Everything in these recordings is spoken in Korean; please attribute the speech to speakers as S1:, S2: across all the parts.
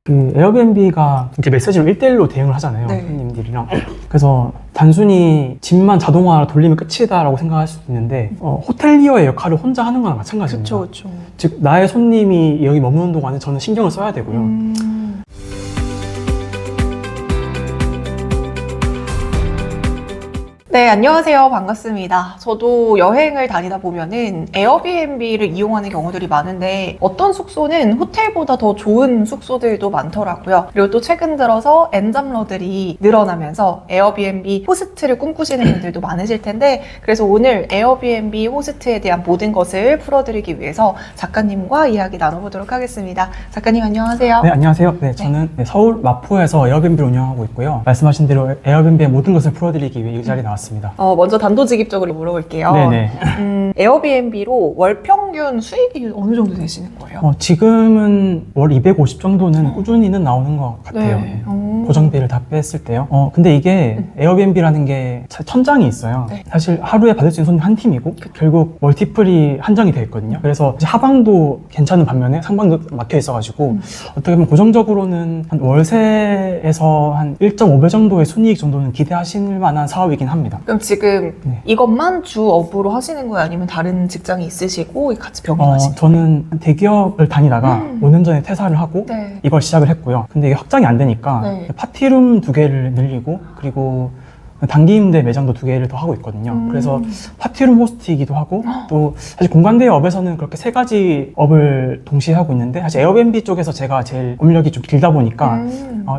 S1: 그 에어비앤비가 이제 메시지로 1대1로 대응을 하잖아요.
S2: 네.
S1: 손님들이랑. 그래서 단순히 집만 자동화로 돌리면 끝이다라고 생각할 수도 있는데 호텔리어의 역할을 혼자 하는 거랑 마찬가지입니다.
S2: 그렇죠.
S1: 즉 나의 손님이 여기 머무는 동안에 저는 신경을 써야 되고요.
S2: 네, 안녕하세요. 반갑습니다. 저도 여행을 다니다 보면은 에어비앤비를 이용하는 경우들이 많은데 어떤 숙소는 호텔보다 더 좋은 숙소들도 많더라고요. 그리고 또 최근 들어서 엔잡러들이 늘어나면서 에어비앤비 호스트를 꿈꾸시는 분들도 많으실 텐데 그래서 오늘 에어비앤비 호스트에 대한 모든 것을 풀어드리기 위해서 작가님과 이야기 나눠보도록 하겠습니다. 작가님 안녕하세요.
S1: 네, 안녕하세요. 네, 저는 서울 마포에서 에어비앤비를 운영하고 있고요. 말씀하신 대로 에어비앤비의 모든 것을 풀어드리기 위해 이 자리에 나왔습니다.
S2: 먼저 단도직입적으로 물어볼게요.
S1: 네네.
S2: 에어비앤비로 월 평균 수익이 어느 정도 되시는 거예요?
S1: 지금은 월 250 정도는 꾸준히는 나오는 것 같아요.
S2: 네.
S1: 고정비를 다 뺐을 때요. 근데 이게 에어비앤비라는 게 천장이 있어요.
S2: 네.
S1: 사실 하루에 받을 수 있는 손님 한 팀이고 결국 멀티플이 한정이 되어 있거든요. 그래서 이제 하방도 괜찮은 반면에 상방도 막혀 있어가지고 어떻게 보면 고정적으로는 한 월세에서 한 1.5배 정도의 순이익 정도는 기대하실 만한 사업이긴 합니다.
S2: 그럼 지금
S1: 네.
S2: 이것만 주업으로 하시는 거예요? 아니면 다른 직장이 있으시고 같이 병행하시는 거예요?
S1: 저는 대기업을 다니다가 5년 전에 퇴사를 하고
S2: 네.
S1: 이걸 시작을 했고요. 근데 이게 확장이 안 되니까
S2: 네.
S1: 파티룸 2개를 늘리고 그리고 단기 임대 매장도 2개를 더 하고 있거든요. 그래서 파티룸 호스트이기도 하고 또 사실 공간대여 업에서는 그렇게 3가지 업을 동시에 하고 있는데 사실 에어비앤비 쪽에서 제가 제일 업력이 좀 길다 보니까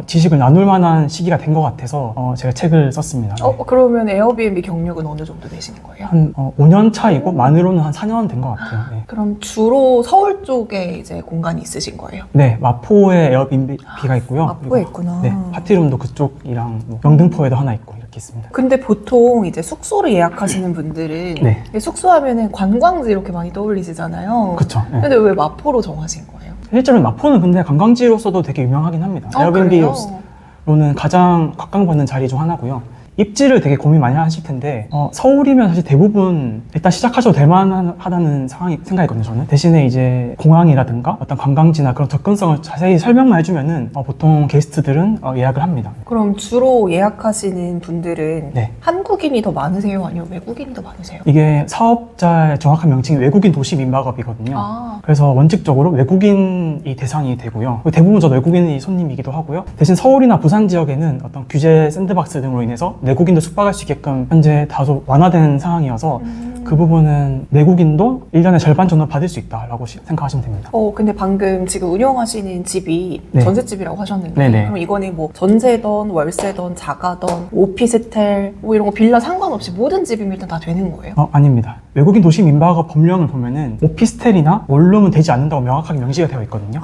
S1: 지식을 나눌 만한 시기가 된 것 같아서 제가 책을 썼습니다. 네.
S2: 그러면 에어비앤비 경력은 어느 정도 되시는 거예요?
S1: 한 5년 차이고 만으로는 한 4년 된 것 같아요. 네.
S2: 그럼 주로 서울 쪽에 이제 공간이 있으신 거예요?
S1: 네, 마포에 에어비앤비가 있고요.
S2: 마포에
S1: 그리고
S2: 있구나.
S1: 네, 파티룸도 그쪽이랑 뭐 영등포에도 하나 있고 이렇게 있습니다.
S2: 근데 보통 이제 숙소를 예약하시는 분들은
S1: 네.
S2: 숙소 하면은 관광지 이렇게 많이 떠올리시잖아요.
S1: 그쵸. 네.
S2: 근데 왜 마포로 정하신 거예요?
S1: 실제로 마포는 근데 관광지로서도 되게 유명하긴 합니다. 에어비앤비로는 가장 각광받는 자리 중 하나고요. 입지를 되게 고민 많이 하실 텐데 서울이면 사실 대부분 일단 시작하셔도 될 만하다는 생각이거든요. 저는 대신에 이제 공항이라든가 어떤 관광지나 그런 접근성을 자세히 설명만 해주면은 보통 게스트들은 예약을 합니다.
S2: 그럼 주로 예약하시는 분들은
S1: 네.
S2: 한국인이 더 많으세요? 아니면 외국인이 더 많으세요?
S1: 이게 사업자의 정확한 명칭이 외국인 도시 민박업이거든요.
S2: 아.
S1: 그래서 원칙적으로 외국인이 대상이 되고요. 대부분 저도 외국인이 손님이기도 하고요. 대신 서울이나 부산 지역에는 어떤 규제 샌드박스 등으로 인해서 내국인도 숙박할 수 있게끔 현재 다소 완화된 상황이어서 그 부분은 내국인도 1년에 절반 정도 받을 수 있다라고 생각하시면 됩니다.
S2: 근데 방금 지금 운영하시는 집이
S1: 네.
S2: 전셋집이라고 하셨는데
S1: 네네.
S2: 그럼 이거는 뭐 전세던 월세던 자가던 오피스텔 뭐 이런 거 빌라 상관없이 모든 집이면 일단 다 되는 거예요?
S1: 아닙니다. 외국인 도시 민박업 법령을 보면은 오피스텔이나 원룸은 되지 않는다고 명확하게 명시가 되어 있거든요.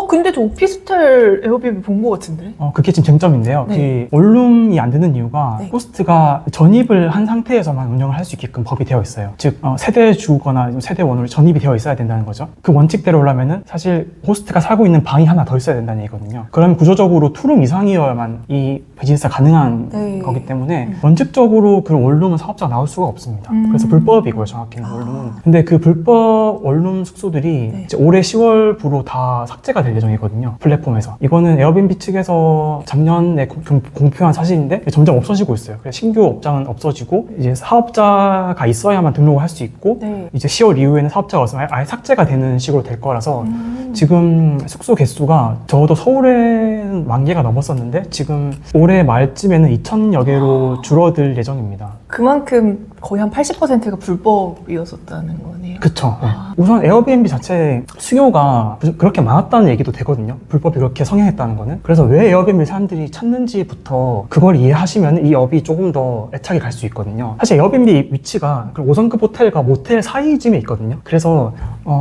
S2: 근데 저 오피스텔 에어비앤비 본 거 같은데?
S1: 그게 지금 쟁점인데요.
S2: 네.
S1: 그 원룸이 안 되는 이유가
S2: 네.
S1: 호스트가 전입을 한 상태에서만 운영을 할 수 있게끔 법이 되어 있어요. 즉 세대주거나 세대원으로 전입이 되어 있어야 된다는 거죠. 그 원칙대로 하려면은 사실 호스트가 살고 있는 방이 하나 더 있어야 된다는 얘기거든요. 그러면 구조적으로 투룸 이상이어야만 이 비즈니스가 가능한
S2: 네.
S1: 거기 때문에 원칙적으로 그 원룸은 사업자가 나올 수가 없습니다. 그래서 불법이고요, 정확히는 원룸은. 근데 그 불법 원룸 숙소들이
S2: 네.
S1: 이제 올해 10월부로 다 삭제가 될 예정이거든요, 플랫폼에서. 이거는 에어비앤비 측에서 작년에 공표한 사실인데 점점 없어지고 있어요. 그래서 신규 업장은 없어지고 이제 사업자가 있어야만 등록을 할 수 있고
S2: 네.
S1: 이제 10월 이후에는 사업자가 없으면 아예 삭제가 되는 식으로 될 거라서 지금 숙소 개수가 적어도 서울에는 10,000개가 넘었었는데 지금 올해 말쯤에는 2,000여 개로 줄어들 예정입니다.
S2: 그만큼 거의 한 80%가 불법이었었다는 거네요.
S1: 그쵸. 네. 우선 에어비앤비 자체 수요가 그렇게 많았다는 얘기도 되거든요. 불법이 그렇게 성행했다는 거는. 그래서 왜 에어비앤비 사람들이 찾는지부터 그걸 이해하시면 이 업이 조금 더 애착이 갈 수 있거든요. 사실 에어비앤비 위치가 5성급 호텔과 모텔 사이쯤에 있거든요. 그래서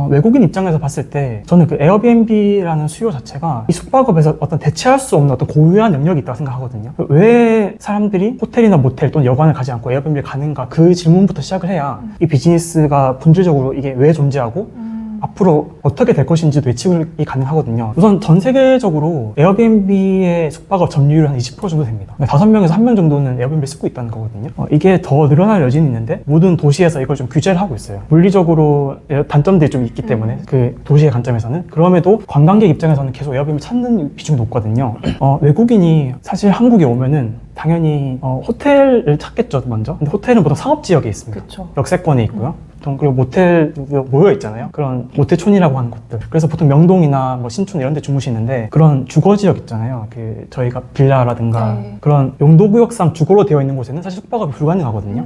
S1: 외국인 입장에서 봤을 때 저는 그 에어비앤비라는 수요 자체가 이 숙박업에서 어떤 대체할 수 없는 어떤 고유한 영역이 있다고 생각하거든요. 왜 사람들이 호텔이나 모텔 또는 여관을 가지 않고 에어비앤비를 가는가, 그 질문부터 시작을 해야 이 비즈니스가 본질적으로 이게 왜 존재하고 앞으로 어떻게 될 것인지도 예측이 가능하거든요. 우선 전 세계적으로 에어비앤비의 숙박업 점유율이 한 20% 정도 됩니다. 5명에서 1명 정도는 에어비앤비를 쓰고 있다는 거거든요. 이게 더 늘어날 여지는 있는데 모든 도시에서 이걸 좀 규제를 하고 있어요. 물리적으로 단점들이 좀 있기 때문에 그 도시의 관점에서는. 그럼에도 관광객 입장에서는 계속 에어비앤비 찾는 비중이 높거든요. 외국인이 사실 한국에 오면은 당연히 호텔을 찾겠죠, 먼저. 근데 호텔은 보통 상업지역에 있습니다.
S2: 그쵸.
S1: 역세권에 있고요. 보통 그리고 모텔 모여 있잖아요. 그런 모텔촌이라고 하는 곳들. 그래서 보통 명동이나 뭐 신촌 이런 데 주무시는데 그런 주거지역 있잖아요. 그 저희가 빌라라든가
S2: 네.
S1: 그런 용도구역상 주거로 되어 있는 곳에는 사실 숙박업이 불가능하거든요.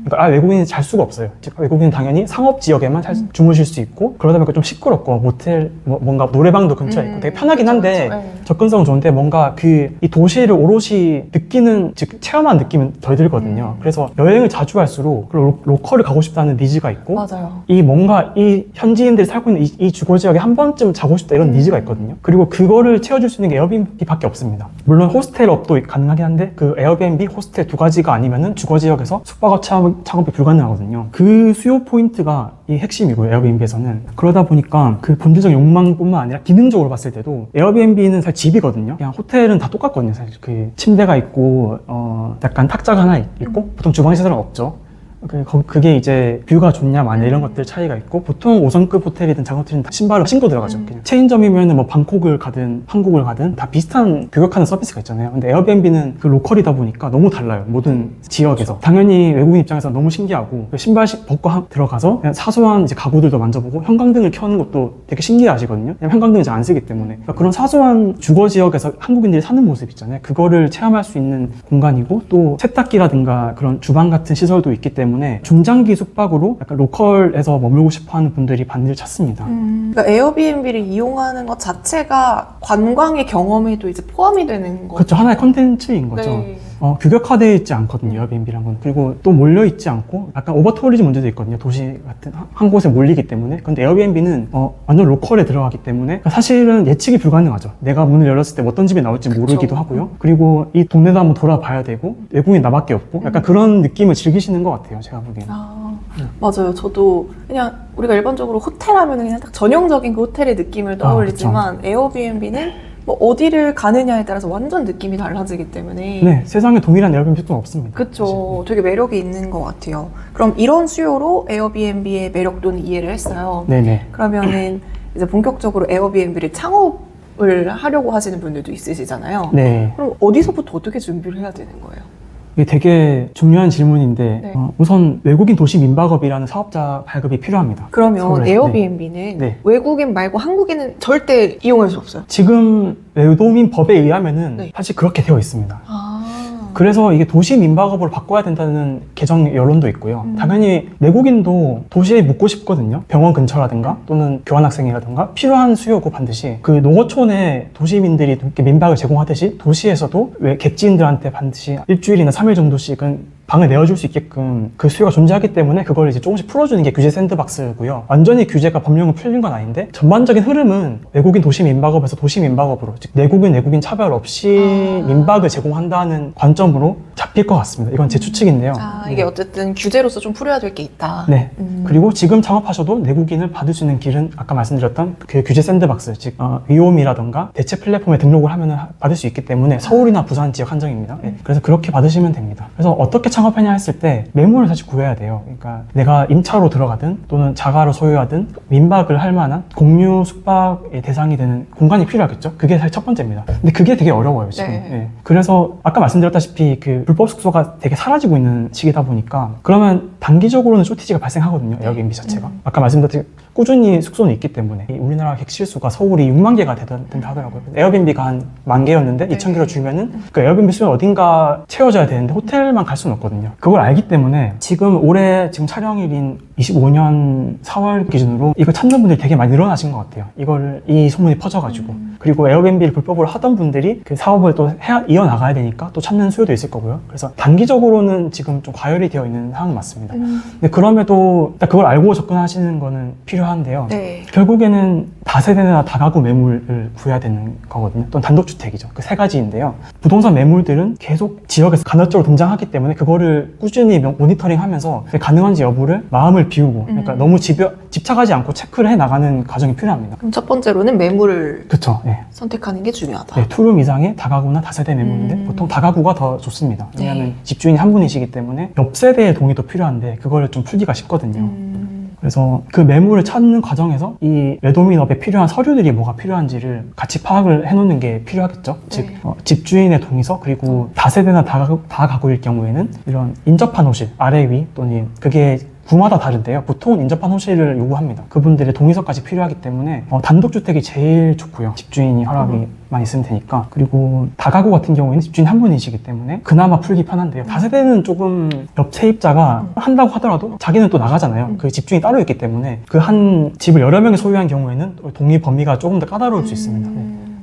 S1: 그러니까 외국인이 잘 수가 없어요. 즉 외국인은 당연히 상업지역에만 주무실 수 있고 그러다 보니까 좀 시끄럽고 모텔 뭔가 노래방도 근처에 있고 되게 편하긴 한데
S2: 그쵸. 네.
S1: 접근성은 좋은데 뭔가 이 도시를 오롯이 느끼는 즉 체험한 느낌은 덜 들거든요. 그래서 여행을 자주 할수록 로컬을 가고 싶다는 니즈가 있고
S2: 맞아요.
S1: 이 뭔가 이 현지인들이 살고 있는 이 주거지역에 한 번쯤 자고 싶다 이런 니즈가 있거든요. 그리고 그거를 채워줄 수 있는 게 에어비앤비밖에 없습니다. 물론 호스텔업도 가능하긴 한데 그 에어비앤비, 호스텔 두 가지가 아니면은 주거지역에서 숙박업 창업이 불가능하거든요. 그 수요 포인트가 이 핵심이고요, 에어비앤비에서는. 그러다 보니까 그 본질적 욕망뿐만 아니라 기능적으로 봤을 때도 에어비앤비는 사실 집이거든요. 그냥 호텔은 다 똑같거든요, 사실. 그 침대가 있고 약간 탁자가 하나 있고 보통 주방 시설은 없죠. 그게 이제 뷰가 좋냐 마냐 이런 것들 차이가 있고 보통 5성급 호텔이든 작은 호텔은 다 신발을 신고 들어가죠. 그냥 체인점이면 뭐 방콕을 가든 한국을 가든 다 비슷한 규격하는 서비스가 있잖아요. 근데 에어비앤비는 그 로컬이다 보니까 너무 달라요. 모든 지역에서. 당연히 외국인 입장에서 너무 신기하고 신발 벗고 들어가서 그냥 사소한 이제 가구들도 만져보고 형광등을 켜는 것도 되게 신기하시거든요. 형광등을 잘 안 쓰기 때문에. 그러니까 그런 사소한 주거 지역에서 한국인들이 사는 모습 있잖아요. 그거를 체험할 수 있는 공간이고 또 세탁기라든가 그런 주방 같은 시설도 있기 때문에 중장기 숙박으로 약간 로컬에서 머물고 싶어하는 분들이 반드시 찾습니다.
S2: 그러니까 에어비앤비를 이용하는 것 자체가 관광의 경험에도 이제 포함이 되는 거죠.
S1: 그렇죠. 하나의 컨텐츠인 거죠.
S2: 네.
S1: 규격화되어 있지 않거든요, 에어비앤비란 건. 그리고 또 몰려있지 않고 약간 오버투어리즘 문제도 있거든요. 도시 같은 한 곳에 몰리기 때문에. 근데 에어비앤비는 완전 로컬에 들어가기 때문에 사실은 예측이 불가능하죠. 내가 문을 열었을 때 어떤 집이 나올지 모르기도 하고요. 그리고 이 동네도 한번 돌아봐야 되고 외국인 나밖에 없고 약간 그런 느낌을 즐기시는 것 같아요, 제가 보기에는.
S2: 맞아요. 저도 그냥 우리가 일반적으로 호텔 하면 그냥 딱 전형적인 그 호텔의 느낌을 떠올리지만 에어비앤비는 뭐 어디를 가느냐에 따라서 완전 느낌이 달라지기 때문에
S1: 네, 세상에 동일한 에어비앤비는 없습니다.
S2: 그쵸. 되게 매력이 있는 것 같아요. 그럼 이런 수요로 에어비앤비의 매력도는 이해를 했어요.
S1: 네네.
S2: 그러면은 이제 본격적으로 에어비앤비를 창업을 하려고 하시는 분들도 있으시잖아요.
S1: 네.
S2: 그럼 어디서부터 어떻게 준비를 해야 되는 거예요?
S1: 이게 되게 중요한 질문인데
S2: 네.
S1: 우선 외국인 도시 민박업이라는 사업자 발급이 필요합니다.
S2: 그러면
S1: 서울에.
S2: 에어비앤비는
S1: 네.
S2: 외국인 말고 한국인은 절대 이용할 수 없어요.
S1: 지금 외도민 법에 의하면은
S2: 네.
S1: 사실 그렇게 되어 있습니다.
S2: 아.
S1: 그래서 이게 도시 민박업으로 바꿔야 된다는 개정 여론도 있고요. 당연히 내국인도 도시에 묵고 싶거든요. 병원 근처라든가 또는 교환학생이라든가 필요한 수요고 반드시 그 농어촌에 도시민들이 이렇게 민박을 제공하듯이 도시에서도 왜 객지인들한테 반드시 일주일이나 3일 정도씩은 방을 내어줄 수 있게끔 그 수요가 존재하기 때문에 그걸 이제 조금씩 풀어주는 게 규제 샌드박스고요. 완전히 규제가 법령을 풀린 건 아닌데 전반적인 흐름은 외국인 도시 민박업에서 도시 민박업으로 즉 내국인 차별 없이 민박을 제공한다는 관점으로 잡힐 것 같습니다. 이건 제 추측인데요.
S2: 이게 어쨌든 규제로서 좀 풀어야 될 게 있다.
S1: 네. 그리고 지금 창업하셔도 내국인을 받을 수 있는 길은 아까 말씀드렸던 그 규제 샌드박스, 즉 위홈이라던가 대체 플랫폼에 등록을 하면 받을 수 있기 때문에 서울이나 부산 지역 한정입니다. 네. 그래서 그렇게 받으시면 됩니다. 그래서 어떻게 창업하냐 했을 때 매물을 사실 구해야 돼요. 그러니까 내가 임차로 들어가든 또는 자가로 소유하든 민박을 할 만한 공유 숙박의 대상이 되는 공간이 필요하겠죠. 그게 사실 첫 번째입니다. 근데 그게 되게 어려워요, 지금.
S2: 네.
S1: 네. 그래서 아까 말씀드렸다시피 그 불법 숙소가 되게 사라지고 있는 시기다 보니까 그러면 단기적으로는 쇼티지가 발생하거든요, 에어비앤비 자체가. 아까 말씀드렸듯이 꾸준히 숙소는 있기 때문에 우리나라 객실수가 서울이 6만 개가 된다 하더라고요. 에어비앤비가 한 10,000개였는데 2,000개로 줄면은 그 에어비앤비 수는 어딘가 채워져야 되는데 호텔만 갈 수는 없거든요. 그걸 알기 때문에 지금 올해 지금 촬영일인 25년 4월 기준으로 이걸 찾는 분들이 되게 많이 늘어나신 것 같아요. 이 소문이 퍼져가지고. 그리고 에어비앤비를 불법으로 하던 분들이 그 사업을 또 이어나가야 되니까 또 찾는 수요도 있을 거고요. 그래서 단기적으로는 지금 좀 과열이 되어 있는 상황은 맞습니다. 근데 그럼에도 일단 그걸 알고 접근하시는 거는 필요한데요.
S2: 네.
S1: 결국에는 다 다세대나 다가구 매물을 구해야 되는 거거든요. 또는 단독주택이죠. 그 세 가지인데요. 부동산 매물들은 계속 지역에서 간헐적으로 등장하기 때문에 그거를 꾸준히 모니터링하면서 가능한지 여부를 마음을 비우고 그러니까 너무 집착하지 않고 체크를 해 나가는 과정이 필요합니다.
S2: 그럼 첫 번째로는 매물을
S1: 그렇죠. 네.
S2: 선택하는 게 중요하다.
S1: 네, 투룸 이상의 다가구나 다세대 매물인데 보통 다가구가 더 좋습니다. 왜냐하면
S2: 네.
S1: 집주인이 한 분이시기 때문에 옆 세대의 동의도 필요한데 그걸 좀 풀기가 쉽거든요. 그래서 그 매물을 찾는 과정에서 이 레도민업에 필요한 서류들이 뭐가 필요한지를 같이 파악을 해놓는 게 필요하겠죠. 즉 집주인의 동의서 그리고 다세대나 다가구일 경우에는 이런 인접한 호실 아래 위 또는 그게 구마다 다른데요. 보통은 인접한 호실을 요구합니다. 그분들의 동의서까지 필요하기 때문에 단독주택이 제일 좋고요. 집주인이 허락이만 있으면 되니까. 그리고 다가구 같은 경우에는 집주인 한 분이시기 때문에 그나마 풀기 편한데요. 다세대는 조금 옆 세입자가 한다고 하더라도 자기는 또 나가잖아요. 그 집주인이 따로 있기 때문에 그 한 집을 여러 명이 소유한 경우에는 동의 범위가 조금 더 까다로울 수 있습니다.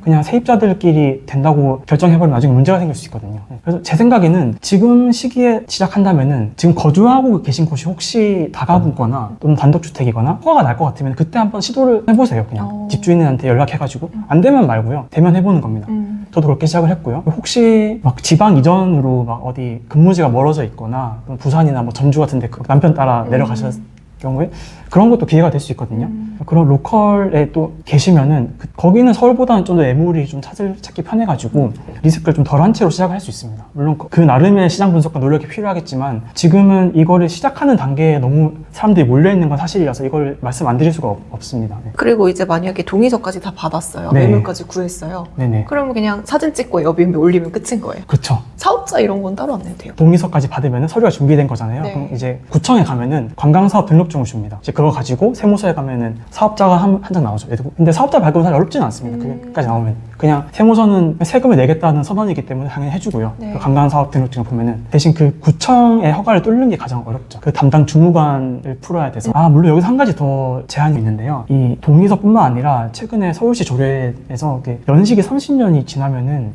S1: 그냥 세입자들끼리 된다고 결정해버리면 나중에 문제가 생길 수 있거든요. 그래서 제 생각에는 지금 시기에 시작한다면은 지금 거주하고 계신 곳이 혹시 다가구거나 또는 단독주택이거나 허가가 날 것 같으면 그때 한번 시도를 해보세요. 그냥 집주인한테 연락해가지고 안 되면 말고요. 되면 해보는 겁니다. 저도 그렇게 시작을 했고요. 혹시 막 지방 이전으로 막 어디 근무지가 멀어져 있거나 부산이나 뭐 전주 같은데 그 남편 따라 내려가셨 경우에 그런 것도 기회가 될 수 있거든요. 그런 로컬에 또 계시면은 거기는 서울보다는 좀 더 매물이 좀 찾기 편해가지고 리스크를 좀 덜한 채로 시작을 할 수 있습니다. 물론 그 나름의 시장 분석과 노력이 필요하겠지만 지금은 이거를 시작하는 단계에 너무 사람들이 몰려있는 건 사실이라서 이걸 말씀 안 드릴 수가 없습니다. 네.
S2: 그리고 이제 만약에 동의서까지 다 받았어요.
S1: 네.
S2: 매물까지 구했어요.
S1: 네네.
S2: 그러면 그냥 사진 찍고 에어비앤비 올리면 끝인 거예요.
S1: 그쵸.
S2: 사업자 이런 건 따로 안 내도 돼요.
S1: 동의서까지 받으면 서류가 준비된 거잖아요.
S2: 네.
S1: 그럼 이제 구청에 가면은 관광사업 등록증을 줍니다. 이제 그거 가지고 세무서에 가면은 사업자가 한 장 나오죠. 근데 사업자 발급은 사실 어렵지는 않습니다. 그게까지 나오면 그냥 세무서는 세금을 내겠다는 선언이기 때문에 당연히 해주고요.
S2: 네.
S1: 그 관광사업 등록증을 보면은 대신 그 구청의 허가를 뚫는 게 가장 어렵죠. 그 담당 주무관을 풀어야 돼서 물론 여기서 한 가지 더 제한이 있는데요. 이 동의서뿐만 아니라 최근에 서울시 조례에서 연식이 30년이 지나면은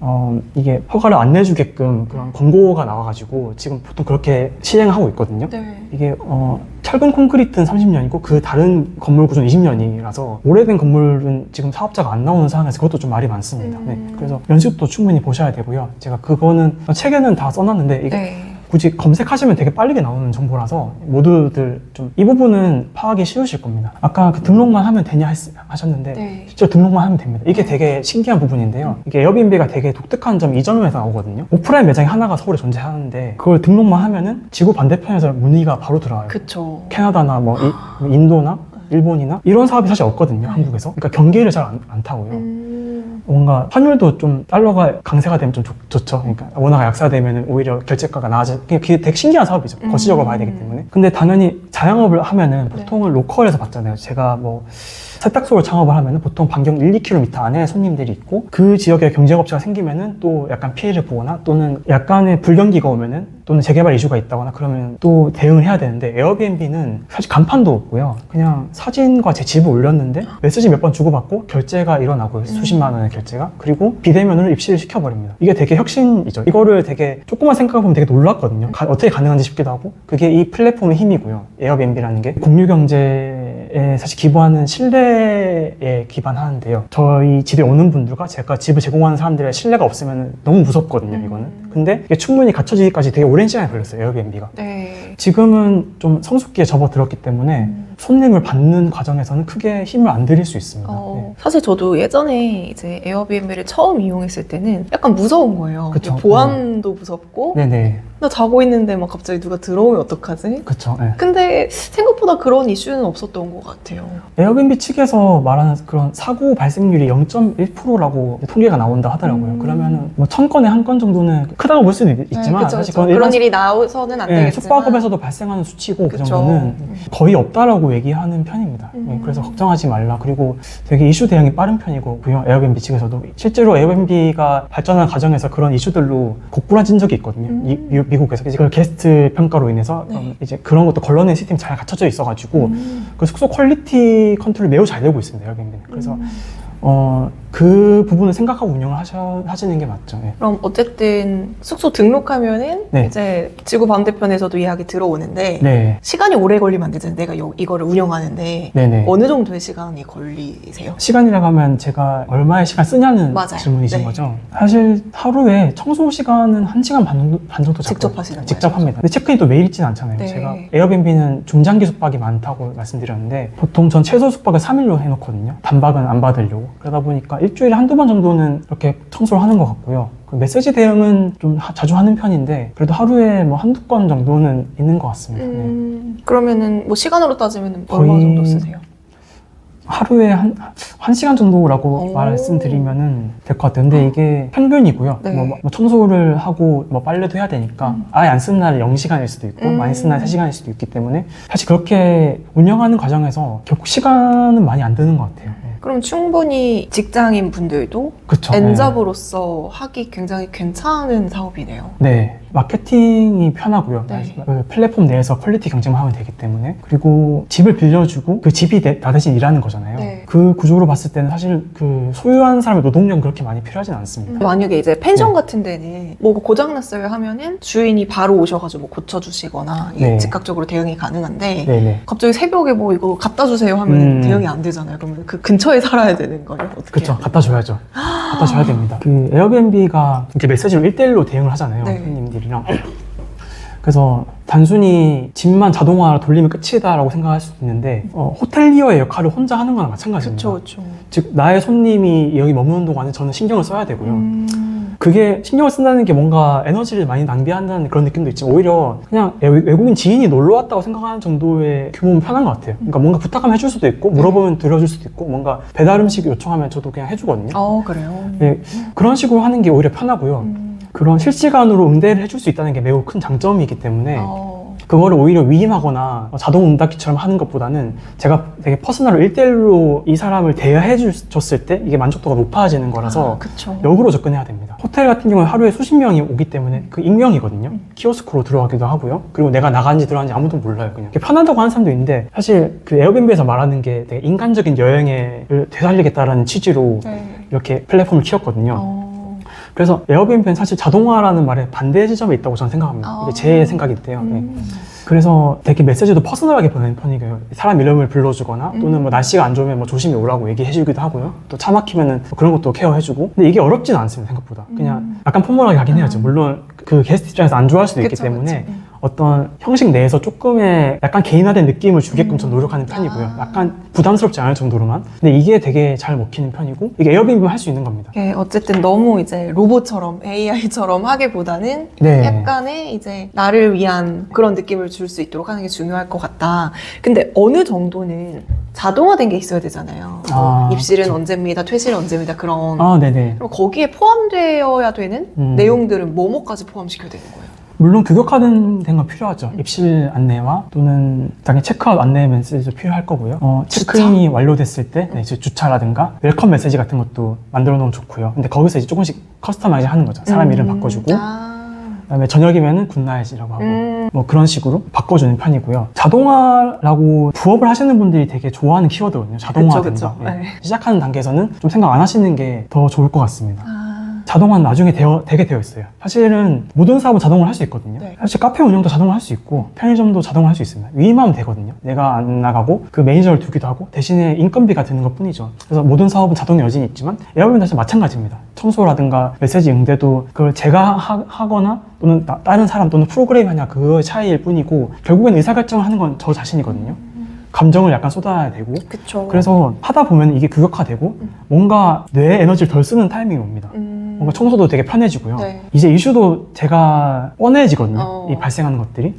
S1: 이게 허가를 안 내주게끔 그런 권고가 나와가지고 지금 보통 그렇게 시행하고 있거든요.
S2: 네.
S1: 이게 철근 콘크리트는 30년이고 그 다른 건물 구조는 20년이라서 오래된 건물은 지금 사업자가 안 나오는 상황에서 그것도 좀 말이 많습니다. 네. 그래서 연식도 충분히 보셔야 되고요. 제가 그거는 책에는 다 써놨는데 이게
S2: 네.
S1: 굳이 검색하시면 되게 빠르게 나오는 정보라서 모두들 좀 이 부분은 파악이 쉬우실 겁니다. 아까 그 등록만 하면 되냐 하셨는데
S2: 네.
S1: 실제로 등록만 하면 됩니다. 이게 되게 신기한 부분인데요. 이게 에어비앤비가 되게 독특한 점이 이 점에서 나오거든요. 오프라인 매장이 하나가 서울에 존재하는데 그걸 등록만 하면은 지구 반대편에서 문의가 바로 들어와요.
S2: 그쵸.
S1: 캐나다나 뭐 인도나 일본이나 이런 사업이 사실 없거든요. 한국에서. 그러니까 경계를 잘 안 타고요. 뭔가 환율도 좀 달러가 강세가 되면 좀 좋죠. 그러니까 원화가 약세되면 오히려 결제가가 나아져. 그게 되게 신기한 사업이죠. 거시적으로 봐야 되기 때문에. 근데 당연히 자영업을 하면은 보통은 로컬에서 받잖아요. 제가 뭐 세탁소를 창업을 하면은 보통 반경 1, 2km 안에 손님들이 있고 그 지역에 경쟁업체가 생기면은 또 약간 피해를 보거나 또는 약간의 불경기가 오면은 또는 재개발 이슈가 있다거나 그러면 또 대응을 해야 되는데 에어비앤비는 사실 간판도 없고요. 그냥 사진과 제 집을 올렸는데 메시지 몇 번 주고받고 결제가 일어나고 수십만 원의 결제가 그리고 비대면으로 입시를 시켜버립니다. 이게 되게 혁신이죠. 이거를 되게 조금만 생각해보면 되게 놀랐거든요. 어떻게 가능한지 싶기도 하고 그게 이 플랫폼의 힘이고요. 에어비앤비라는 게 공유경제에 사실 기부하는 신뢰에 기반하는데요. 저희 집에 오는 분들과 제가 집을 제공하는 사람들의 신뢰가 없으면 너무 무섭거든요. 이거는. 근데 이게 충분히 갖춰지기까지 되게 오랜 시간이 걸렸어요. 에어비앤비가.
S2: 네.
S1: 지금은 좀 성숙기에 접어들었기 때문에 손님을 받는 과정에서는 크게 힘을 안 들일 수 있습니다. 네.
S2: 사실 저도 예전에 이제 에어비앤비를 처음 이용했을 때는 약간 무서운 거예요.
S1: 그쵸.
S2: 보안도 무섭고
S1: 네네.
S2: 나 자고 있는데 막 갑자기 누가 들어오면 어떡하지?
S1: 그쵸. 네.
S2: 근데 생각보다 그런 이슈는 없었던 것 같아요.
S1: 에어비앤비 측에서 말하는 그런 사고 발생률이 0.1%라고 통계가 나온다 하더라고요. 그러면은 뭐 1000건에 한 건 정도는 크다고 볼 수도 있지만
S2: 그쵸,
S1: 사실
S2: 그쵸. 그런 일이 나와서는 안 되겠지만
S1: 숙박업에서도 발생하는 수치고 그
S2: 그쵸.
S1: 정도는 거의 없다라고 얘기하는 편입니다. 그래서 걱정하지 말라. 그리고 되게 이슈 대응이 빠른 편이고 에어비앤비 측에서도 실제로 에어비앤비가 발전하는 과정에서 그런 이슈들로 고꾸라진 적이 있거든요. 미국에서 그 게스트 평가로 인해서 이제 그런 것도 걸러낸 시스템이 잘 갖춰져 있어가지고 그 숙소 퀄리티 컨트롤이 매우 잘 되고 있습니다. 에어비앤비는. 그래서 그 부분을 생각하고 운영을 하시는 게 맞죠. 예.
S2: 그럼 어쨌든 숙소 등록하면은
S1: 네.
S2: 이제 지구 반대편에서도 예약이 들어오는데
S1: 네. 시간이
S2: 시간이 오래 걸리면 안 되잖아요. 내가 이거를 운영하는데
S1: 네네.
S2: 어느 정도의 시간이 걸리세요?
S1: 시간이라고 하면 제가 얼마의 시간 쓰냐는
S2: 맞아요.
S1: 질문이신
S2: 네.
S1: 거죠. 사실 하루에 청소 시간은 1시간 반 정도
S2: 직접
S1: 잡고
S2: 하시는 거예요?
S1: 직접 합니다. 근데 체크인도 매일 있지는 않잖아요.
S2: 네.
S1: 제가 에어비앤비는 중장기 숙박이 많다고 말씀드렸는데 보통 전 최소 숙박을 3일로 해놓거든요. 단박은 안 받으려고. 그러다 보니까 일주일에 한두 번 정도는 이렇게 청소를 하는 것 같고요. 그 메시지 대응은 좀 자주 하는 편인데 그래도 하루에 뭐 한두 건 정도는 있는 것 같습니다. 네.
S2: 그러면은 뭐 시간으로 따지면
S1: 거의
S2: 얼마 정도 쓰세요?
S1: 하루에 한 시간 정도라고
S2: 오.
S1: 말씀드리면은 될 것 같아요. 근데 이게 평균이고요.
S2: 네.
S1: 뭐 청소를 하고 뭐 빨래도 해야 되니까 아예 안 쓰는 날은 0시간일 수도 있고 많이 쓰는 날 3시간일 수도 있기 때문에 사실 그렇게 운영하는 과정에서 결국 시간은 많이 안 드는 것 같아요. 네.
S2: 그럼 충분히 직장인 분들도
S1: 그쵸.
S2: 엔잡으로서 하기 굉장히 괜찮은 사업이네요.
S1: 네. 마케팅이 편하고요.
S2: 네.
S1: 그 플랫폼 내에서 퀄리티 경쟁만 하면 되기 때문에 그리고 집을 빌려주고 그 집이 나 대신 일하는 거잖아요.
S2: 네.
S1: 그 구조로 봤을 때는 사실 그 소유하는 사람의 노동력은 그렇게 많이 필요하진 않습니다.
S2: 만약에 이제 펜션
S1: 네.
S2: 같은 데는 뭐 고장났어요 하면은 주인이 바로 오셔가지고 뭐 고쳐주시거나 이게
S1: 네.
S2: 즉각적으로 대응이 가능한데
S1: 네네.
S2: 갑자기 새벽에 뭐 이거 갖다 주세요 하면 대응이 안 되잖아요. 그러면 그 근처에 살아야 되는 거예요. 어떻게?
S1: 그렇죠. 갖다 줘야죠. 갖다 줘야 됩니다. 그 에어비앤비가 이렇게 메시지로 1대1로 대응을 하잖아요.
S2: 네.
S1: 손님들이랑. 그래서 단순히 집만 자동화로 돌리면 끝이다라고 생각할 수도 있는데 호텔리어의 역할을 혼자 하는 거나 마찬가지입니다.
S2: 그렇죠.
S1: 즉 나의 손님이 여기 머무는 동안에 저는 신경을 써야 되고요. 그게 신경을 쓴다는 게 뭔가 에너지를 많이 낭비한다는 그런 느낌도 있지만 오히려 그냥 외국인 지인이 놀러 왔다고 생각하는 정도의 규모는 편한 것 같아요. 그러니까 뭔가 부탁하면 해줄 수도 있고 물어보면 들어줄 수도 있고 뭔가 배달 음식 요청하면 저도 그냥 해주거든요.
S2: 그래요.
S1: 네, 그런 식으로 하는 게 오히려 편하고요. 그런 실시간으로 응대를 해줄 수 있다는 게 매우 큰 장점이기 때문에 그거를 오히려 위임하거나 자동 응답기처럼 하는 것보다는 제가 되게 퍼스널로 1대1로 이 사람을 대여해 줬을 때 이게 만족도가 높아지는 거라서
S2: 그쵸.
S1: 역으로 접근해야 됩니다. 호텔 같은 경우는 하루에 수십 명이 오기 때문에 그 익명이거든요. 키오스크로 들어가기도 하고요. 그리고 내가 나간지 들어간지 아무도 몰라요. 그냥 편하다고 하는 사람도 있는데 사실 그 에어비앤비에서 말하는 게 되게 인간적인 여행을 되살리겠다라는 취지로
S2: 네.
S1: 이렇게 플랫폼을 키웠거든요. 그래서 에어비앤비는 사실 자동화라는 말에 반대 지점이 있다고 저는 생각합니다. 이게 제 생각인데요. 네. 그래서 되게 메시지도 퍼스널하게 보내는 편이고요. 사람 이름을 불러주거나 또는 뭐 날씨가 안 좋으면 뭐 조심히 오라고 얘기해주기도 하고요. 또 차 막히면은 뭐 그런 것도 케어해주고. 근데 이게 어렵지는 않습니다, 생각보다. 그냥 약간 포멀하게 하긴 해야죠. 물론 그 게스트 입장에서 안 좋아할 수도 있기
S2: 그쵸,
S1: 때문에
S2: 그쵸.
S1: 어떤 형식 내에서 조금의 약간 개인화된 느낌을 주게끔 전 노력하는 편이고요. 약간 부담스럽지 않을 정도로만. 근데 이게 되게 잘 먹히는 편이고 이게 에어비앤비만 할 수 있는 겁니다.
S2: 이게 어쨌든 너무 이제 로봇처럼 AI처럼 하기보다는
S1: 네.
S2: 약간의 이제 나를 위한 그런 느낌을 줄 수 있도록 하는 게 중요할 것 같다. 근데 어느 정도는 자동화된 게 있어야 되잖아요. 입실은
S1: 그쵸.
S2: 언제입니다, 퇴실은 언제입니다 그런.
S1: 네네.
S2: 그럼 거기에 포함되어야 되는 내용들은 뭐뭐까지 포함시켜야 되는 거예요?
S1: 물론 규격화된 건 필요하죠. 입실 안내와 또는 당연히 체크아웃 안내 메시지도 필요할 거고요. 체크인이 완료됐을 때 이제 주차라든가 웰컴 메시지 같은 것도 만들어 놓으면 좋고요. 근데 거기서 이제 조금씩 커스터마이즈 하는 거죠. 사람 이름 바꿔주고 그다음에 저녁이면은 굿나잇이라고 하고 뭐 그런 식으로 바꿔주는 편이고요. 자동화라고 부업을 하시는 분들이 되게 좋아하는 키워드거든요. 자동화된다.
S2: 그쵸.
S1: 예.
S2: 네.
S1: 시작하는 단계에서는 좀 생각 안 하시는 게 더 좋을 것 같습니다. 자동화는 나중에 되게 되어 있어요. 사실은 모든 사업은 자동으로 할 수 있거든요.
S2: 네.
S1: 사실 카페 운영도 자동으로 할 수 있고 편의점도 자동으로 할 수 있습니다. 위임하면 되거든요. 내가 안 나가고 그 매니저를 두기도 하고 대신에 인건비가 드는 것 뿐이죠. 그래서 모든 사업은 자동 여진이 있지만 에어비앤비는 사실 마찬가지입니다. 청소라든가 메시지 응대도 그걸 제가 하거나 또는 다른 사람 또는 프로그램이 하냐 그거의 차이일 뿐이고 결국엔 의사결정을 하는 건 저 자신이거든요. 감정을 약간 쏟아야 되고
S2: 그쵸.
S1: 그래서 하다 보면 이게 규격화되고 뭔가 뇌 에너지를 덜 쓰는 타이밍이 옵니다. 뭔가 청소도 되게 편해지고요.
S2: 네.
S1: 이제 이슈도 제가 뻔해지거든요. 이 발생하는 것들이.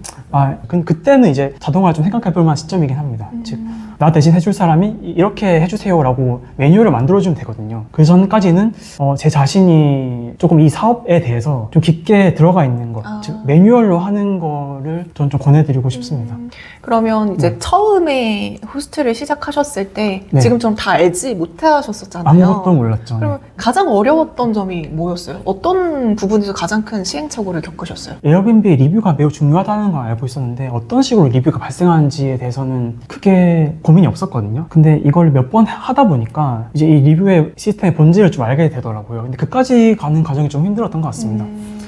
S1: 그때는 이제 자동화를 좀 생각해 볼 만한 시점이긴 합니다. 즉, 나 대신 해줄 사람이 이렇게 해주세요라고 매뉴얼을 만들어주면 되거든요. 그 전까지는 제 자신이 조금 이 사업에 대해서 좀 깊게 들어가 있는 것, 즉 매뉴얼로 하는 거를 전 좀 권해드리고 싶습니다.
S2: 그러면 이제 처음에 호스트를 시작하셨을 때
S1: 네.
S2: 지금처럼 다 알지 못하셨었잖아요.
S1: 아무것도 몰랐죠.
S2: 그러면 가장 어려웠던 점이 게 뭐였어요? 어떤 부분에서 가장 큰 시행착오를 겪으셨어요?
S1: 에어비앤비 리뷰가 매우 중요하다는 걸 알고 있었는데 어떤 식으로 리뷰가 발생하는지에 대해서는 크게 고민이 없었거든요. 근데 이걸 몇 번 하다 보니까 이제 이 리뷰의 시스템의 본질을 좀 알게 되더라고요. 근데 그까지 가는 과정이 좀 힘들었던 것 같습니다.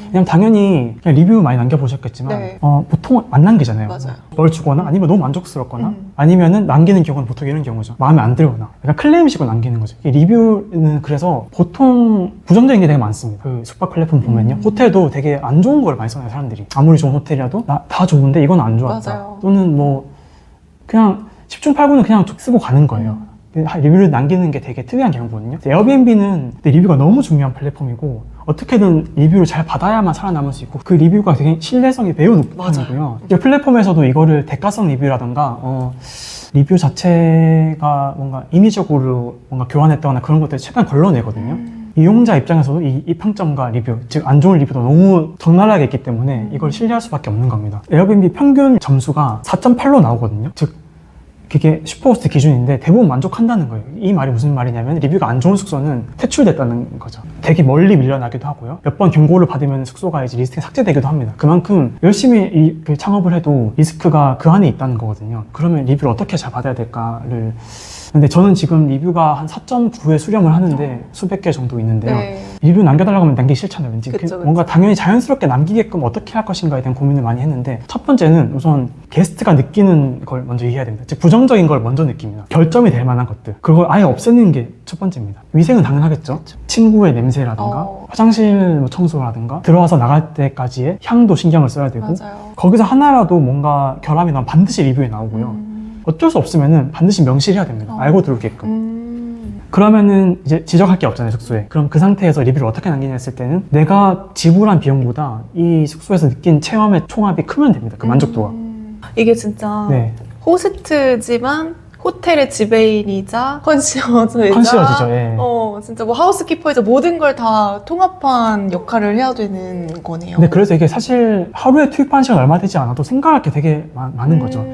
S1: 왜냐면 당연히 그냥 리뷰 많이 남겨보셨겠지만
S2: 네.
S1: 보통 안 남기잖아요.
S2: 맞아요.
S1: 뭘 주거나 아니면 너무 만족스럽거나 아니면은 남기는 경우는 보통 이런 경우죠. 마음에 안 들거나 약간 클레임식으로 남기는 거죠. 이 리뷰는 그래서 보통 부정적인 게 되게 많습니다. 그 숙박 플랫폼 보면요. 호텔도 되게 안 좋은 걸 많이 써요, 사람들이. 아무리 좋은 호텔이라도 다 좋은데 이건 안 좋았다.
S2: 맞아요.
S1: 또는 뭐 그냥 10중 8구는 그냥 쓰고 가는 거예요. 리뷰를 남기는 게 되게 특이한 경우거든요. 에어비앤비는 리뷰가 너무 중요한 플랫폼이고 어떻게든 리뷰를 잘 받아야만 살아남을 수 있고 그 리뷰가 되게 신뢰성이 매우 높은 편이고요. 이 플랫폼에서도 이거를 대가성 리뷰라던가 리뷰 자체가 뭔가 인위적으로 뭔가 교환했다거나 그런 것들을 최대한 걸러내거든요. 이용자 입장에서도 이 평점과 리뷰, 즉 안 좋은 리뷰도 너무 적나라하게 있기 때문에 이걸 신뢰할 수밖에 없는 겁니다. 에어비앤비 평균 점수가 4.8로 나오거든요. 즉 그게 슈퍼호스트 기준인데 대부분 만족한다는 거예요. 이 말이 무슨 말이냐면 리뷰가 안 좋은 숙소는 퇴출됐다는 거죠. 되게 멀리 밀려나기도 하고요. 몇 번 경고를 받으면 숙소가 이제 리스트가 삭제되기도 합니다. 그만큼 열심히 그 창업을 해도 리스크가 그 안에 있다는 거거든요. 그러면 리뷰를 어떻게 잘 받아야 될까를. 근데 저는 지금 리뷰가 한 4.9에 수렴을 하는데 수백 개 정도 있는데요.
S2: 네.
S1: 리뷰 남겨달라고 하면 남기기 싫잖아요. 왠지
S2: 그쵸, 그쵸.
S1: 뭔가 당연히 자연스럽게 남기게끔 어떻게 할 것인가에 대한 고민을 많이 했는데 첫 번째는 우선 게스트가 느끼는 걸 먼저 이해해야 됩니다. 즉 부정적인 걸 먼저 느낍니다. 결점이 될 만한 것들. 그걸 아예 없애는 게 첫 번째입니다. 위생은 당연하겠죠. 친구의 냄새라든가 화장실 뭐 청소라든가 들어와서 나갈 때까지의 향도 신경을 써야 되고
S2: 맞아요.
S1: 거기서 하나라도 뭔가 결함이 나면 반드시 리뷰에 나오고요. 어쩔 수 없으면은 반드시 명시해야 됩니다. 알고 들어오게끔. 그러면은 이제 지적할 게 없잖아요, 숙소에. 그럼 그 상태에서 리뷰를 어떻게 남기냐 했을 때는 내가 지불한 비용보다 이 숙소에서 느낀 체험의 총합이 크면 됩니다. 그 만족도가.
S2: 이게 진짜
S1: 네.
S2: 호스트지만 호텔의 지배인이자 컨시어저이자
S1: 컨시어지죠, 예.
S2: 진짜 뭐 하우스키퍼이자 모든 걸 다 통합한 역할을 해야 되는 거네요.
S1: 근데 그래서 이게 사실 하루에 투입하는 시간 얼마 되지 않아도 생각할 게 되게 많은 거죠.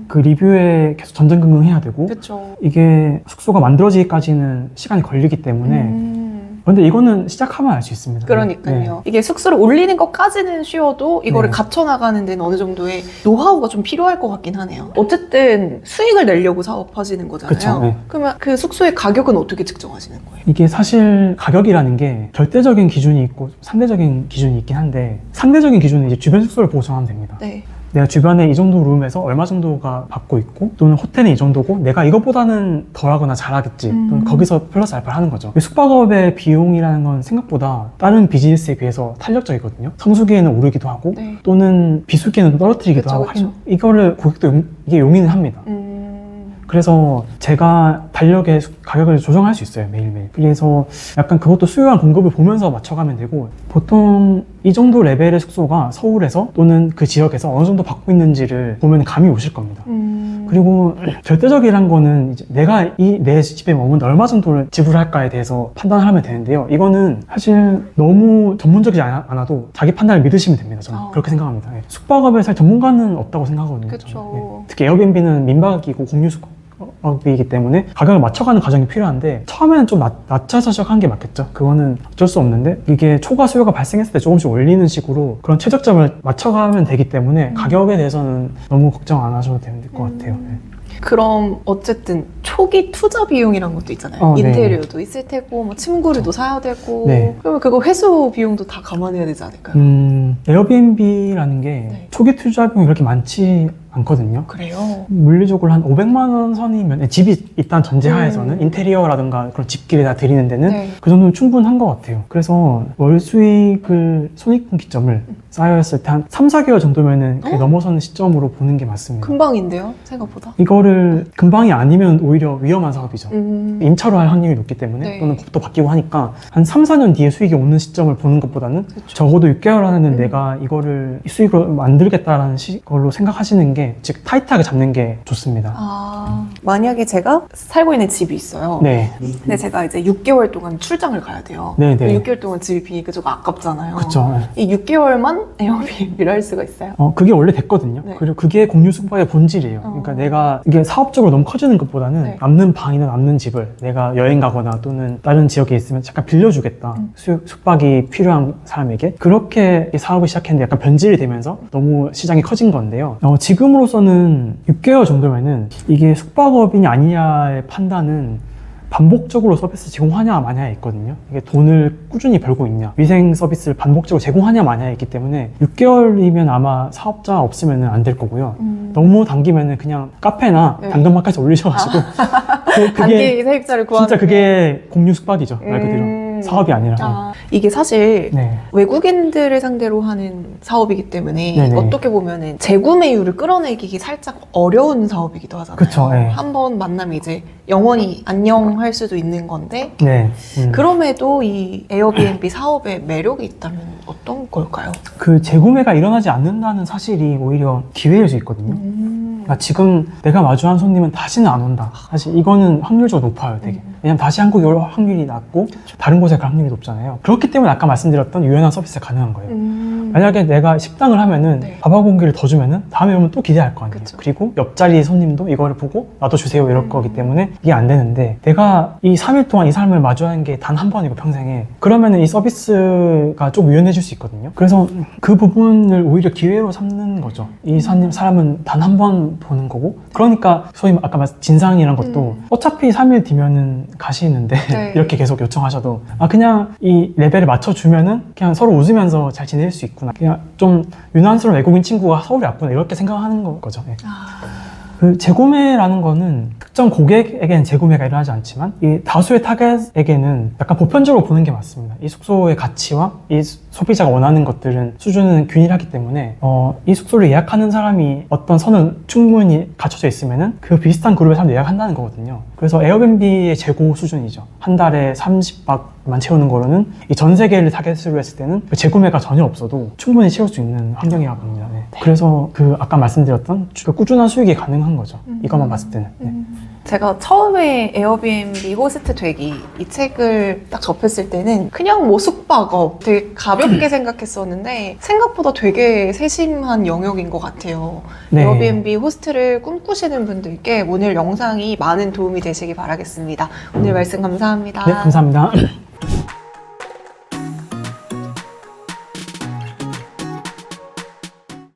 S1: 그 리뷰에 계속 전전긍긍해야 되고
S2: 그렇죠.
S1: 이게 숙소가 만들어지기까지는 시간이 걸리기 때문에 근데 이거는 시작하면 알 수 있습니다.
S2: 그러니까요.
S1: 네.
S2: 이게 숙소를 올리는 것까지는 쉬워도 이거를
S1: 네.
S2: 갖춰나가는 데는 어느 정도의 노하우가 좀 필요할 것 같긴 하네요. 어쨌든 수익을 내려고 사업하시는 거잖아요.
S1: 그쵸, 네.
S2: 그러면 그 숙소의 가격은 어떻게 측정하시는 거예요?
S1: 이게 사실 가격이라는 게 절대적인 기준이 있고 상대적인 기준이 있긴 한데 상대적인 기준은 이제 주변 숙소를 보고 정하면 됩니다.
S2: 네.
S1: 내가 주변에 이 정도 룸에서 얼마 정도가 받고 있고 또는 호텔은 이 정도고 내가 이것보다는 덜하거나 잘하겠지 또는 거기서 플러스 알파를 하는 거죠. 숙박업의 비용이라는 건 생각보다 다른 비즈니스에 비해서 탄력적이거든요. 성수기에는 오르기도 하고
S2: 네.
S1: 또는 비수기에는 떨어뜨리기도
S2: 그쵸,
S1: 하고
S2: 그쵸.
S1: 이거를 고객도 이게 용인을 합니다. 그래서 제가 달력의 가격을 조정할 수 있어요, 매일매일. 그래서 약간 그것도 수요랑 공급을 보면서 맞춰가면 되고 보통 이 정도 레벨의 숙소가 서울에서 또는 그 지역에서 어느 정도 받고 있는지를 보면 감이 오실 겁니다. 그리고 절대적이란 거는 이제 내가 내 집에 머무는데 얼마 정도를 지불할까에 대해서 판단을 하면 되는데요. 이거는 사실 너무 전문적이지 않아도 자기 판단을 믿으시면 됩니다. 저는 그렇게 생각합니다. 예. 숙박업에 사실 전문가는 없다고 생각하거든요.
S2: 그쵸.
S1: 저는. 예. 특히 에어비앤비는 민박이고 공유 숙박이기 때문에 가격을 맞춰가는 과정이 필요한데 처음에는 좀 낮춰서 시작한 게 맞겠죠. 그거는 어쩔 수 없는데 이게 초과 수요가 발생했을 때 조금씩 올리는 식으로 그런 최적점을 맞춰가면 되기 때문에 가격에 대해서는 너무 걱정 안 하셔도 될 것 같아요. 네.
S2: 그럼 어쨌든 초기 투자 비용이란 것도 있잖아요.
S1: 네.
S2: 인테리어도 있을 테고 뭐 침구류도 사야 되고
S1: 네.
S2: 그러면 그거 회수 비용도 다 감안해야 되지 않을까요?
S1: 에어비앤비라는 게
S2: 네.
S1: 초기 투자 비용이 그렇게 많지 않거든요.
S2: 그래요?
S1: 물리적으로 한 500만 원 선이면 집이 일단 전제하에서는 인테리어라든가 그런 집기를 다 드리는 데는
S2: 네.
S1: 그 정도면 충분한 것 같아요. 그래서 월 수익을 손익분기점을 쌓여있을 때 한 3, 4개월 정도면은 그게 넘어서는 시점으로 보는 게 맞습니다.
S2: 금방인데요? 생각보다?
S1: 이거를 금방이 아니면 오히려 위험한 사업이죠. 임차로 할 확률이 높기 때문에
S2: 네.
S1: 또는 법도 바뀌고 하니까 한 3, 4년 뒤에 수익이 오는 시점을 보는 것보다는
S2: 그쵸.
S1: 적어도 6개월 안에는 내가 이거를 수익으로 만들겠다라는 걸로 생각하시는 게 게, 즉 타이트하게 잡는 게 좋습니다.
S2: 만약에 제가 살고 있는 집이 있어요.
S1: 네,
S2: 근데 제가 이제 6개월 동안 출장을 가야 돼요.
S1: 네네.
S2: 6개월 동안 집이 비니까 좀 아깝잖아요.
S1: 그쵸.
S2: 이 6개월만 에어비앤비를 할 수가 있어요.
S1: 그게 원래 됐거든요.
S2: 네.
S1: 그리고 그게 공유 숙박의 본질이에요. 그러니까 내가 이게 사업적으로 너무 커지는 것보다는
S2: 네.
S1: 남는 방이나 남는 집을 내가 여행 가거나 또는 다른 지역에 있으면 잠깐 빌려주겠다. 숙박이 필요한 사람에게. 그렇게 이 사업을 시작했는데 약간 변질이 되면서 너무 시장이 커진 건데요. 지금으로서는 6개월 정도면은 이게 숙박업이냐 아니냐의 판단은 반복적으로 서비스 제공하냐 마냐에 있거든요. 이게 돈을 꾸준히 벌고 있냐, 위생 서비스를 반복적으로 제공하냐 마냐에 있기 때문에 6개월이면 아마 사업자 없으면 안 될 거고요. 너무 당기면은 그냥 카페나
S2: 네.
S1: 당근마켓에 올리셔가지고 그게
S2: 단기 세입자를 구하는
S1: 진짜 그게 공유 숙박이죠. 말 그대로. 사업이 아니라.
S2: 이게 사실
S1: 네.
S2: 외국인들을 상대로 하는 사업이기 때문에
S1: 네네.
S2: 어떻게 보면은 재구매율을 끌어내기 살짝 어려운 사업이기도 하잖아요.
S1: 그쵸, 네.
S2: 한번 만나면 이제 영원히 안녕할 수도 있는 건데
S1: 네.
S2: 그럼에도 이 에어비앤비 사업에 매력이 있다면 어떤 걸까요?
S1: 그 재구매가 일어나지 않는다는 사실이 오히려 기회일 수 있거든요. 그러니까 지금 내가 마주한 손님은 다시는 안 온다. 사실 이거는 확률적으로 높아요, 되게. 왜냐면 다시 한국에 올 확률이 낮고 다른 곳에 갈 확률이 높잖아요. 그렇기 때문에 아까 말씀드렸던 유연한 서비스가 가능한 거예요. 만약에 내가 식당을 하면은
S2: 네.
S1: 밥하고 공기를 더 주면은 다음에 오면 또 기대할 거 아니에요.
S2: 그쵸.
S1: 그리고 옆자리 손님도 이거를 보고 나도 주세요 이럴 거기 때문에 이게 안 되는데 내가 이 3일 동안 이 사람을 마주하는 게 단 한 번이고 평생에 그러면은 이 서비스가 좀 유연해질 수 있거든요. 그래서 그 부분을 오히려 기회로 삼는 거죠. 이 사람은 단 한 번 보는 거고 그러니까 소위 아까 말씀 진상이란 것도 어차피 3일 뒤면은 가시는데
S2: 네.
S1: 이렇게 계속 요청하셔도 그냥 이 레벨을 맞춰주면은 그냥 서로 웃으면서 잘 지낼 수 있구나. 그냥 좀 유난스러운 외국인 친구가 서울에 왔구나 이렇게 생각하는 거죠. 네. 그 재구매라는 거는 특정 고객에게는 재구매가 일어나지 않지만 이 다수의 타겟에게는 약간 보편적으로 보는 게 맞습니다. 이 숙소의 가치와 이 소비자가 원하는 것들은 수준은 균일하기 때문에 이 숙소를 예약하는 사람이 어떤 선은 충분히 갖춰져 있으면은 그 비슷한 그룹의 사람도 예약한다는 거거든요. 그래서 에어비앤비의 재고 수준이죠. 한 달에 30박만 채우는 거로는 이 전 세계를 타겟으로 했을 때는 그 재구매가 전혀 없어도 충분히 채울 수 있는 환경이라고 봅니다. 네. 그래서 그 아까 말씀드렸던 그 꾸준한 수익이 가능한 거죠. 이것만 봤을 때는. 네.
S2: 제가 처음에 에어비앤비 호스트 되기 이 책을 딱 접했을 때는 그냥 뭐 숙박업 되게 가볍게 생각했었는데 생각보다 되게 세심한 영역인 것 같아요.
S1: 네.
S2: 에어비앤비 호스트를 꿈꾸시는 분들께 오늘 영상이 많은 도움이 되시기 바라겠습니다. 오늘 말씀 감사합니다.
S1: 네, 감사합니다.